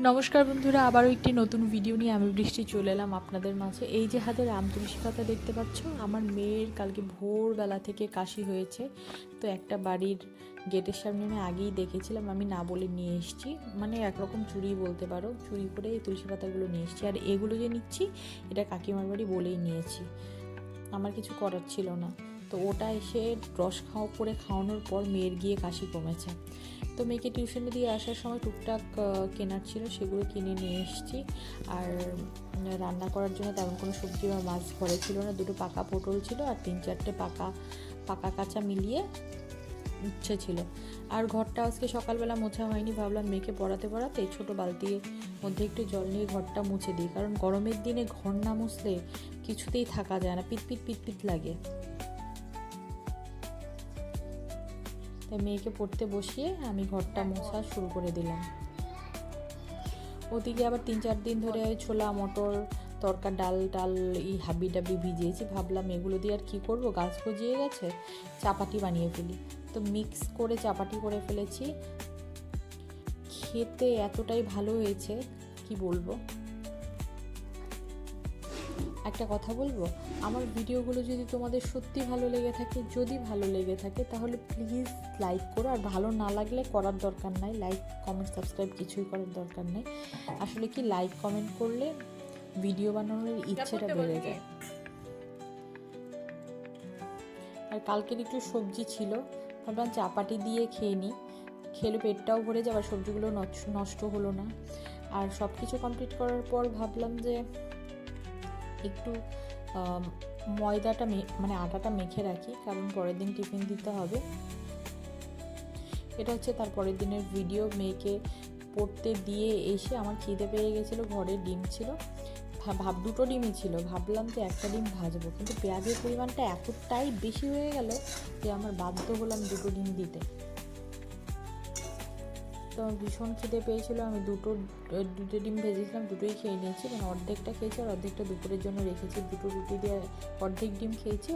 নমস্কার বন্ধুরা, আবারও একটি নতুন ভিডিও নিয়ে আমি বৃষ্টি চলে এলাম আপনাদের মাঝে। এই যে হাতে রাম তুলসী পাতা দেখতে পাচ্ছ, আমার মেয়ের কালকে ভোরবেলা থেকে কাশি হয়েছে। তো একটা বাড়ির গেটের সামনে আমি আগেই দেখেছিলাম, আমি না বলে নিয়ে এসেছি, মানে একরকম চুরি বলতে পারো, চুরি করে এই তুলসী পাতাগুলো নিয়ে এসেছি। আর এগুলো যে নিচ্ছি এটা কাকিমার বাড়ি বলেই নিয়েছি, আমার কিছু করার ছিল না। তো ওটা এসে রস খাওয়ানোর পর মেয়ের গিয়ে কাশি কমেছে। তো মেয়েকে টিউশনে দিয়ে আসার সময় টুকটাক কেনার ছিল, সেগুলো কিনে নিয়ে এসেছি। আর রান্না করার জন্য তেমন কোনো সবজি বা মাছ ঘরে ছিল না, দুটো পাকা পটল ছিল আর 3-4টে পাকা কাঁচা মিলিয়ে উচ্ছে ছিল। আর ঘরটা আজকে সকালবেলা মোছা হয়নি, ভাবলাম মেয়েকে পড়াতে ছোটো বালতির মধ্যে একটু জল নিয়ে ঘরটা মুছে দিই, কারণ গরমের দিনে ঘর না মুছলে কিছুতেই থাকা যায় না, পিট লাগে। তাই মেয়েকে পড়তে বসিয়ে আমি ঘরটা মোছা শুরু করে দিলাম। ওদিকে আবার 3-4 দিন ধরে ছোলা মটর তরকা ডাল এই হাবি ভিজিয়েছি, ভাবলাম এগুলো দিয়ে আর কী করবো, গাছ গজিয়ে গেছে, চাপাটি বানিয়ে ফেলি। তো মিক্স করে চাপাটি করে ফেলেছি, খেতে এতটাই ভালো হয়েছে কি বলবো। একটা কথা বলবো, আমার ভিডিওগুলো যদি তোমাদের সত্যি ভালো লেগে থাকে তাহলে প্লিজ লাইক করো, আর ভালো না লাগলে করার দরকার নাই, লাইক কমেন্ট সাবস্ক্রাইব কিছুই করার দরকার নেই। আসলে কি, লাইক কমেন্ট করলে ভিডিও বানানোর ইচ্ছেটা বেড়ে যায়। আর কালকের একটু সবজি ছিল, ভাবলাম চাপাটি দিয়ে খেয়ে নিই, খেলে পেটটাও ভরে যাবে, সবজিগুলো নষ্ট হলো না। আর সব কিছু কমপ্লিট করার পর ভাবলাম যে একটু ময়দাটা মানে আটাটা মেখে রাখি, কারণ পরের দিন টিফিন দিতে হবে। এটা হচ্ছে তার পরের দিনের ভিডিও। মেয়েকে পড়তে দিয়ে এসে আমার খিদে পেয়ে গেছিলো, ঘরে ডিম ছিল, দুটো ডিমই ছিল, ভাবলাম যে একটা ডিম ভাজবো, কিন্তু পেঁয়াজের পরিমাণটা এতটাই বেশি হয়ে গেল যে আমার বাধ্য হলাম দুটো ডিম দিতে। তো আমার ভীষণ খিদে পেয়েছিল, আমি দুটো ডিম ভেজেছিলাম, দুটোই খেয়ে নিয়েছি, মানে অর্ধেকটা খেয়েছি আর অর্ধেকটা দুপুরের জন্য রেখেছি। দুটো রুটি দিয়ে অর্ধেক ডিম খেয়েছি,